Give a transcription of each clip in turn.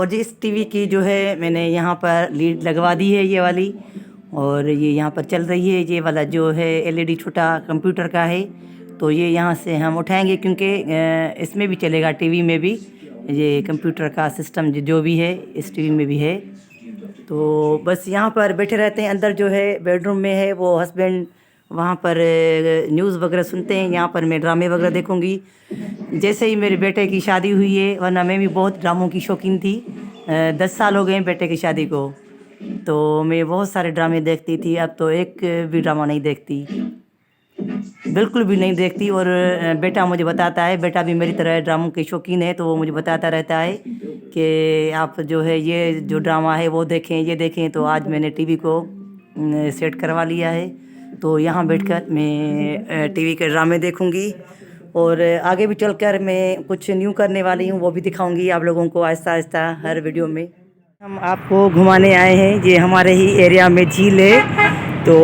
और जी इस टीवी की जो है मैंने यहाँ पर लीड लगवा दी है ये वाली, और ये यहाँ पर चल रही है। ये वाला जो है एलईडी छोटा कंप्यूटर का है, तो ये यहाँ से हम उठाएंगे क्योंकि इसमें भी चलेगा, टीवी में भी ये कंप्यूटर का सिस्टम जो भी है इस टीवी में भी है। तो बस यहाँ पर बैठे रहते हैं। अंदर जो है बेडरूम में है वो हस्बैंड, वहाँ पर न्यूज़ वगैरह सुनते हैं, यहाँ पर मैं ड्रामे वगैरह देखूँगी। जैसे ही मेरे बेटे की शादी हुई है, वरना मैं भी बहुत ड्रामों की शौकीन थी। 10 साल हो गए बेटे की शादी को, तो मैं बहुत सारे ड्रामे देखती थी। अब तो एक भी ड्रामा नहीं देखती, बिल्कुल भी नहीं देखती। और बेटा मुझे बताता है, बेटा भी मेरी तरह ड्रामों के शौकीन है, तो वो मुझे बताता रहता है कि आप जो है ये जो ड्रामा है वो देखें, ये देखें। तो आज मैंने टीवी को सेट करवा लिया है, तो यहाँ बैठकर मैं टीवी के ड्रामे देखूँगी। और आगे भी चलकर मैं कुछ न्यू करने वाली हूँ, वो भी दिखाऊंगी आप लोगों को आहिस्ता आहिस्ता हर वीडियो में। हम आपको घुमाने आए हैं, ये हमारे ही एरिया में झील है, तो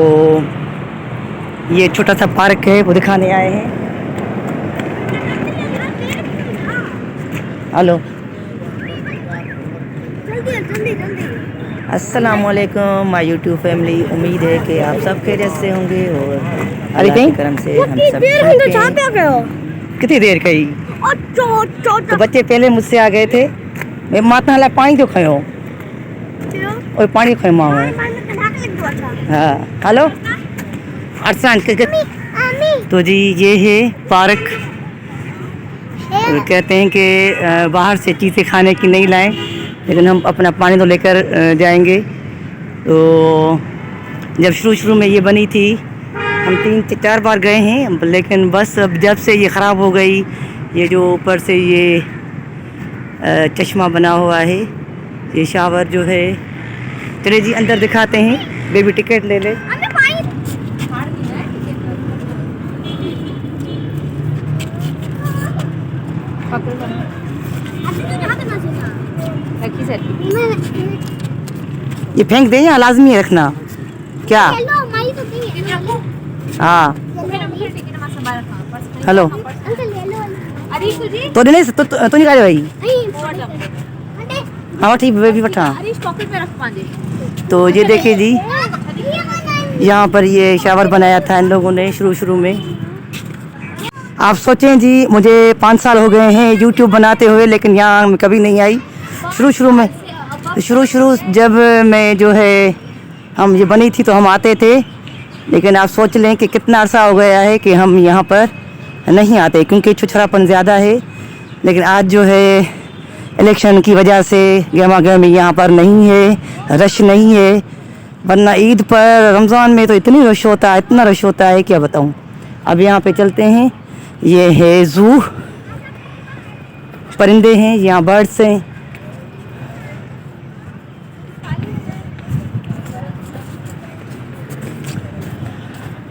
ये छोटा सा पार्क है वो दिखाने आए हैं। हेलो, अस्सलाम वालेकुम माय यूट्यूब फैमिली। उम्मीद है कि आप सब खैरियत से होंगे और अल्लाह के करम से हम सब ठीक हैं। कितनी देर कही तो बच्चे पहले मुझसे आ गए थे। मैं माता हला पानी तो खाओ और पानी खाए माँ। हाँ हेलो अरसान तो जी ये है पार्क। कहते हैं कि बाहर से चीज़ें खाने की नहीं लाएं, लेकिन हम अपना पानी तो लेकर जाएंगे। तो जब शुरू में ये बनी थी, हम 3-4 बार गए हैं, लेकिन बस अब जब से ये ख़राब हो गई, ये जो ऊपर से ये चश्मा बना हुआ है, ये शावर जो है। चलिए जी अंदर दिखाते हैं, बेबी टिकट ले ले। ये फेंक दें या लाजमी है रखना क्या? हाँ हेलो तो नहीं तो नहीं भाई। हाँ ठीक बेबी बैठा। तो ये देखिए जी, यहाँ पर ये शावर बनाया था इन लोगों ने शुरू में। आप सोचें जी, मुझे 5 साल हो गए हैं यूट्यूब बनाते हुए, लेकिन यहाँ कभी नहीं आई। शुरू जब मैं जो है हम ये बनी थी तो हम आते थे, लेकिन आप सोच लें कि कितना अर्सा हो गया है कि हम यहाँ पर नहीं आते, क्योंकि छुछरापन ज़्यादा है। लेकिन आज जो है इलेक्शन की वजह से गहमा गहमी यहाँ पर नहीं है, रश नहीं है, वरना ईद पर रमज़ान में तो इतना रश होता है क्या बताऊँ। अब यहाँ पे चलते हैं, ये है ज़ू, परिंदे हैं यहाँ, बर्ड्स हैं।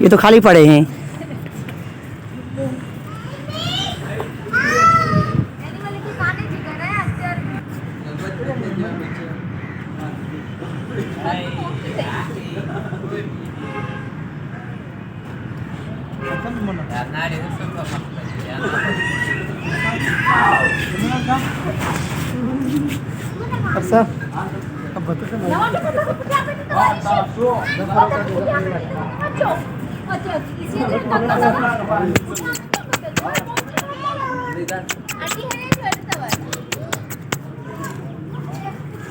ये तो खाली पड़े हैं।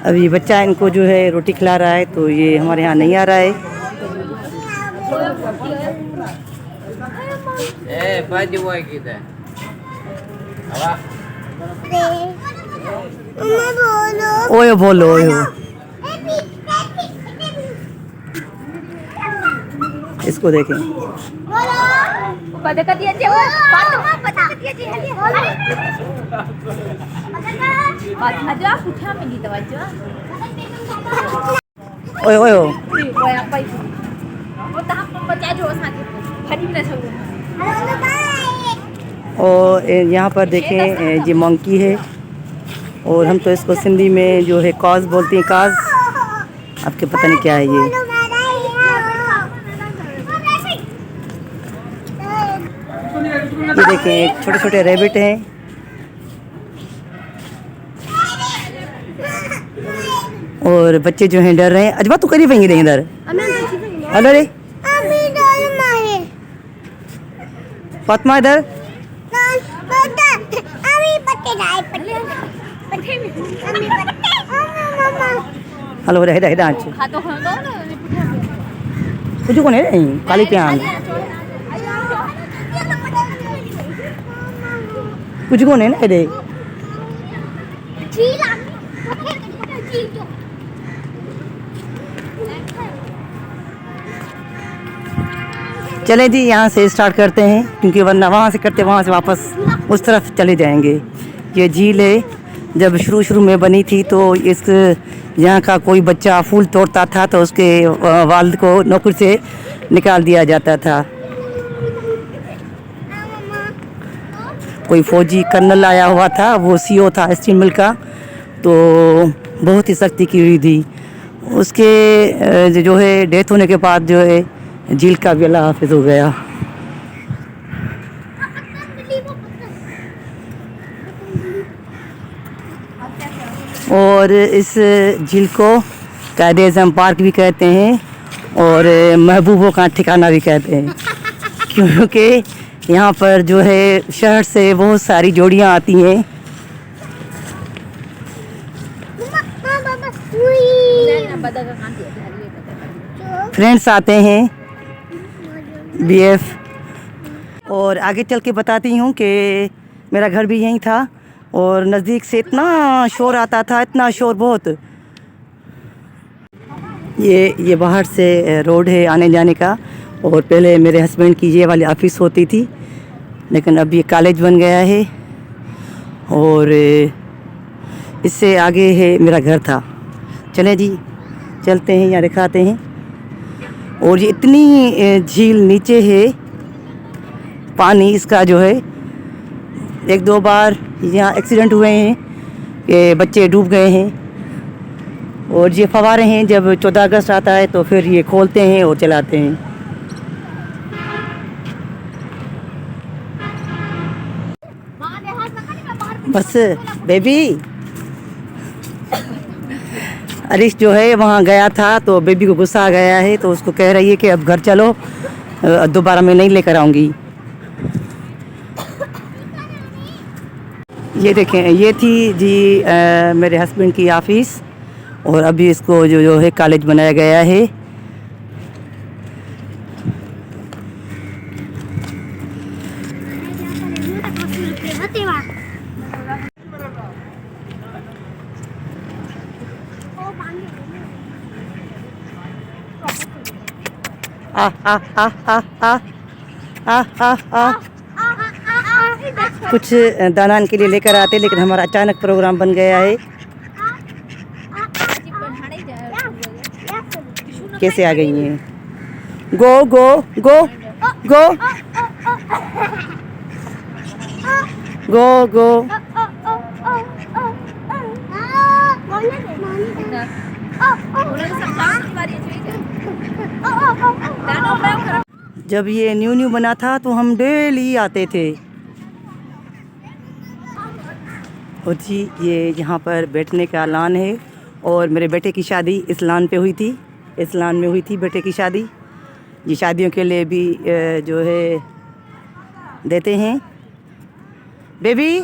अभी बच्चा इनको जो है रोटी खिला रहा है, तो ये हमारे यहाँ नहीं आ रहा है। ओयो बोलो ओयो, इसको देखें। ओयो ओयो और यहाँ पर देखें ये मंकी है, और हम तो इसको सिंधी में जो है काज बोलते हैं, काज। आपके पता नहीं क्या है ये। ये देखें छोटे छोटे रैबिट हैं। और बच्चे जो हैं डर रहे हैं। अजवा तू करी फेंगी रही इधर। हेलो रे फातिमा इधर। हेलो रे हेडा हेडा आंच कुछ को नहीं काली प्यान कुछ को नहीं ना हेडे। चलें जी यहाँ से स्टार्ट करते हैं क्योंकि वरना वहाँ से करते वहाँ से वापस उस तरफ चले जाएंगे। ये झील है, जब शुरू में बनी थी तो इस यहाँ का कोई बच्चा फूल तोड़ता था तो उसके वालिद को नौकरी से निकाल दिया जाता था। कोई फौजी कर्नल आया हुआ था, वो सीओ था स्टील मिल का, तो बहुत ही सख्ती की हुई थी। उसके जो है डेथ होने के बाद जो है झील का भी अल्लाह हाफिज हो गया। और इस झील को कायद-ए-आज़म पार्क भी कहते हैं और महबूबों का ठिकाना भी कहते हैं क्योंकि यहाँ पर जो है शहर से बहुत सारी जोड़ियाँ आती हैं। फ्रेंड्स आते हैं बीएफ। और आगे चल के बताती हूँ कि मेरा घर भी यहीं था और नज़दीक से इतना शोर आता था, इतना शोर बहुत। ये बाहर से रोड है आने जाने का और पहले मेरे हस्बैंड की ये वाली ऑफ़िस होती थी लेकिन अब ये कॉलेज बन गया है और इससे आगे है मेरा घर था। चलें जी चलते हैं, यहाँ दिखाते हैं। और ये इतनी झील नीचे है, पानी इसका जो है 1-2 बार यहाँ एक्सीडेंट हुए हैं कि बच्चे डूब गए हैं। और ये फव्वारे हैं, जब 14 अगस्त आता है तो फिर ये खोलते हैं और चलाते हैं। बस बेबी अरिश जो है वहाँ गया था तो बेबी को गुस्सा आ गया है तो उसको कह रही है कि अब घर चलो, दोबारा मैं नहीं लेकर आऊँगी। ये देखें, ये थी जी मेरे हस्बैंड की ऑफ़िस और अभी इसको जो है कॉलेज बनाया गया है। आ आ आ आ आ आ आ आ कुछ दानान के लिए लेकर आते लेकिन हमारा अचानक प्रोग्राम बन गया है। कैसे आ गई हैं? गो गो गो गो गो गो। जब ये न्यू बना था तो हम डेली आते थे। और जी ये यहाँ पर बैठने का लान है और मेरे बेटे की शादी इस लान पे हुई थी, इस लान में हुई थी बेटे की शादी। ये शादियों के लिए भी जो है देते हैं। बेबी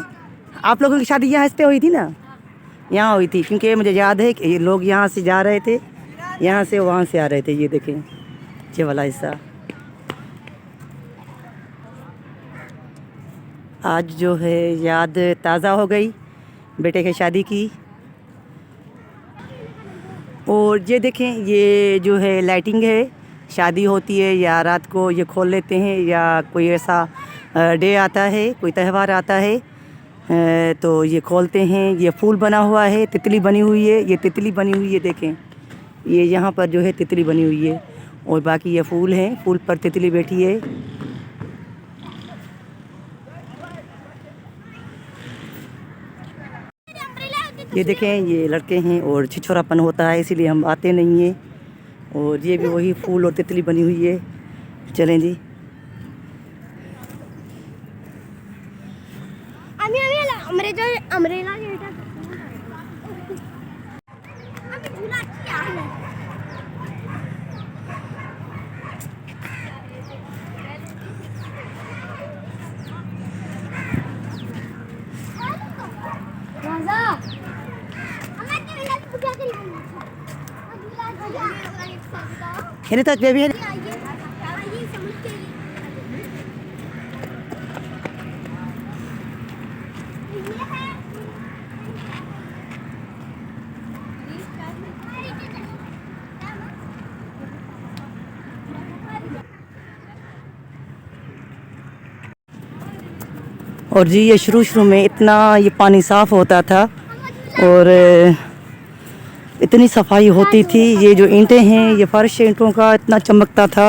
आप लोगों की शादी यहाँ इस पे हुई थी ना? यहाँ हुई थी क्योंकि मुझे याद है कि ये लोग यहाँ से जा रहे थे, यहाँ से वहाँ से आ रहे थे। ये देखें ये वाला हिस्सा। आज जो है याद ताज़ा हो गई बेटे की शादी की। और ये देखें, ये जो है लाइटिंग है, शादी होती है या रात को ये खोल लेते हैं या कोई ऐसा डे आता है, कोई त्यौहार आता है तो ये खोलते हैं। ये फूल बना हुआ है, तितली बनी हुई है, ये तितली बनी हुई है देखें, ये यहाँ पर जो है तितली बनी हुई है और बाकी ये फूल हैं, फूल पर तितली बैठी है। ये देखें ये लड़के हैं और छिछोरापन होता है इसीलिए हम आते नहीं हैं। और ये भी वही फूल और तितली बनी हुई है। चलें जी। ini touch baby है। और जी ये शुरू में इतना ये पानी साफ़ होता था और इतनी सफाई होती थी। ये जो ईंटें हैं, ये फर्श ईंटों का इतना चमकता था।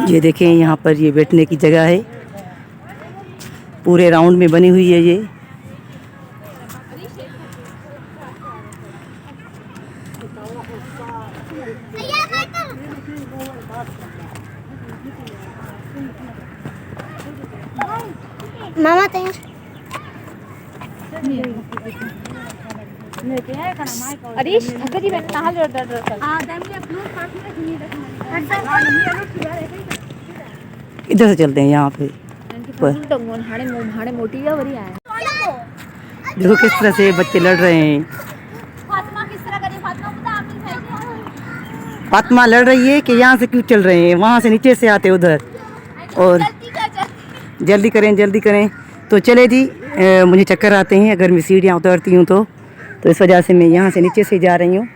ये देखें यहाँ पर ये बैठने की जगह है, पूरे राउंड में बनी हुई है ये। मामा तो अरीश थकजी बन नहाल इधर से चलते हैं यहाँ पे। देखो किस तरह से बच्चे लड़ रहे हैं। फातिमा लड़ रही है कि यहाँ से क्यों चल रहे हैं, वहाँ से नीचे से आते उधर। और जल्दी करें। तो चले जी, मुझे चक्कर आते हैं अगर मैं सीढ़ियाँ उतरती हूँ तो इस वजह से मैं यहाँ से नीचे से जा रही हूँ,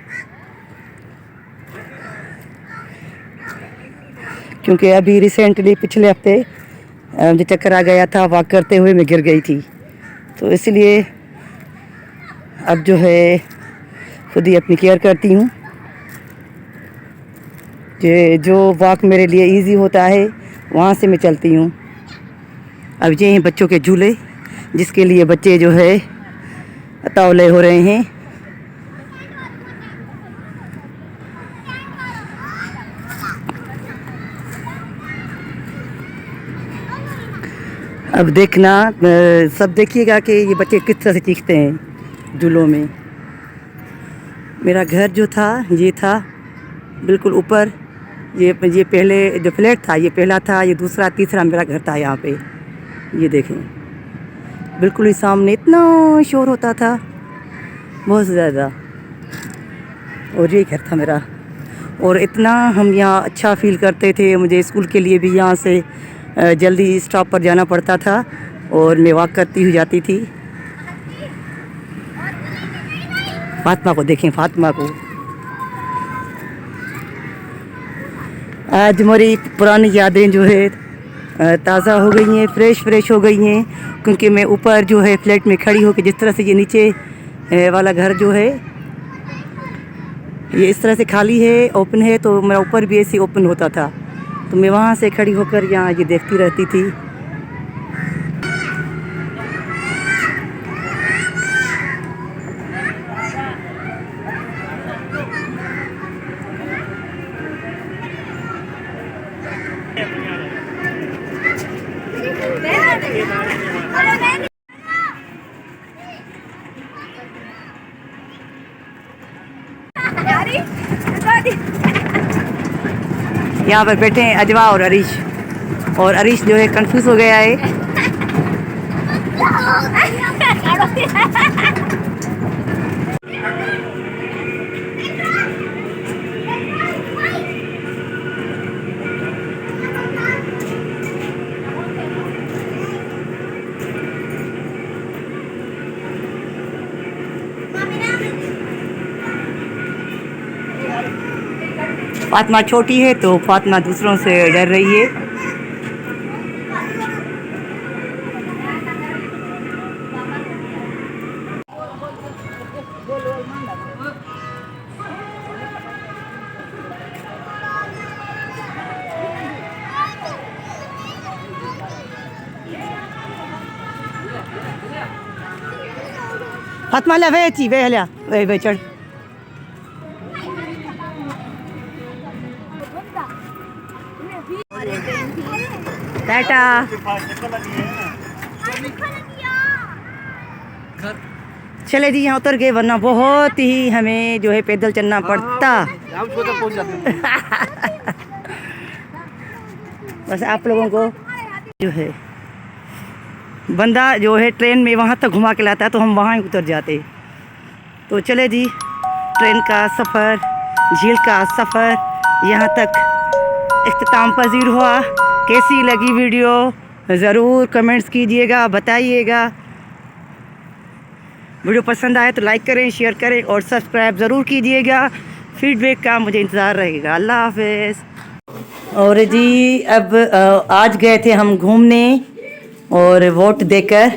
क्योंकि अभी रिसेंटली पिछले हफ्ते मुझे चक्कर आ गया था, वॉक करते हुए मैं गिर गई थी। तो इसलिए अब जो है खुद ही अपनी केयर करती हूँ। जो वॉक मेरे लिए इजी होता है वहाँ से मैं चलती हूँ। अब ये हैं बच्चों के झूले, जिसके लिए बच्चे जो है तावले हो रहे हैं। अब देखना, सब देखिएगा कि ये बच्चे किस तरह से सीखते हैं झूलों में। मेरा घर जो था ये था बिल्कुल ऊपर। ये पहले जो फ्लैट था ये पहला था, ये दूसरा तीसरा मेरा घर था यहाँ पे। ये देखें बिल्कुल ही सामने इतना शोर होता था, बहुत ज़्यादा। और ये घर था मेरा, और इतना हम यहाँ अच्छा फ़ील करते थे। मुझे स्कूल के लिए भी यहाँ से जल्दी स्टॉप पर जाना पड़ता था और मैं वॉक करती हुई जाती थी। फातिमा को देखें, फातिमा को। आज हमारी पुरानी यादें जो है ताज़ा हो गई हैं, फ्रेश हो गई हैं, क्योंकि मैं ऊपर जो है फ्लैट में खड़ी होकर, जिस तरह से ये नीचे वाला घर जो है ये इस तरह से खाली है, ओपन है, तो मेरा ऊपर भी ऐसे ओपन होता था। तो मैं वहाँ से खड़ी होकर यहाँ ये देखती रहती थी। यहाँ पर बैठे हैं अजवा और अरीश जो है कंफ्यूज हो गया है। फातिमा छोटी है तो फातिमा दूसरों से डर रही है। फातिमा ला वे चढ़। टाटा। चले जी, यहाँ उतर गए, वरना बहुत ही हमें जो है पैदल चलना पड़ता। बस आप लोगों को जो है बंदा जो है ट्रेन में वहाँ तक घुमा के लाता है, तो हम वहाँ ही उतर जाते। तो चले जी, ट्रेन का सफ़र, झील का सफ़र यहाँ तक इख्तिताम पजीर हुआ। कैसी लगी वीडियो ज़रूर कमेंट्स कीजिएगा, बताइएगा। वीडियो पसंद आए तो लाइक करें, शेयर करें और सब्सक्राइब ज़रूर कीजिएगा। फीडबैक का मुझे इंतज़ार रहेगा। अल्लाह हाफ़िज़। और जी अब आज गए थे हम घूमने और वोट देकर,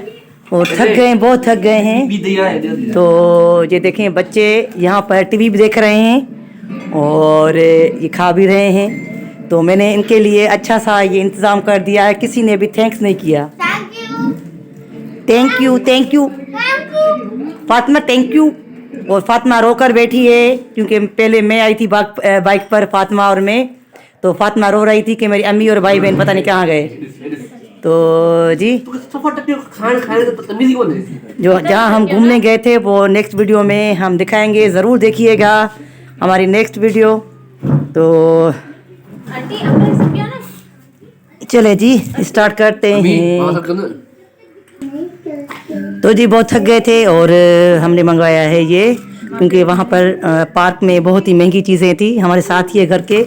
और थक गए, बहुत थक गए हैं। तो ये देखें बच्चे यहाँ पर टीवी भी देख रहे हैं और ये खा भी रहे हैं। तो मैंने इनके लिए अच्छा सा ये इंतज़ाम कर दिया है। किसी ने भी थैंक्स नहीं किया। Thank you, thank you Fatima, thank you. और फातिमा रोकर बैठी है क्योंकि पहले मैं आई थी बाइक पर, फातिमा और मैं। तो फातिमा रो रही थी कि मेरी अम्मी और भाई बहन पता नहीं कहाँ गए। तो जी जो जहाँ हम घूमने गए थे वो नेक्स्ट वीडियो में हम दिखाएंगे, ज़रूर देखिएगा हमारी नेक्स्ट वीडियो। तो चले जी स्टार्ट करते हैं। तो जी बहुत थक गए थे और हमने मंगवाया है ये, क्योंकि वहाँ पर पार्क में बहुत ही महंगी चीज़ें थी। हमारे साथ ही है घर के।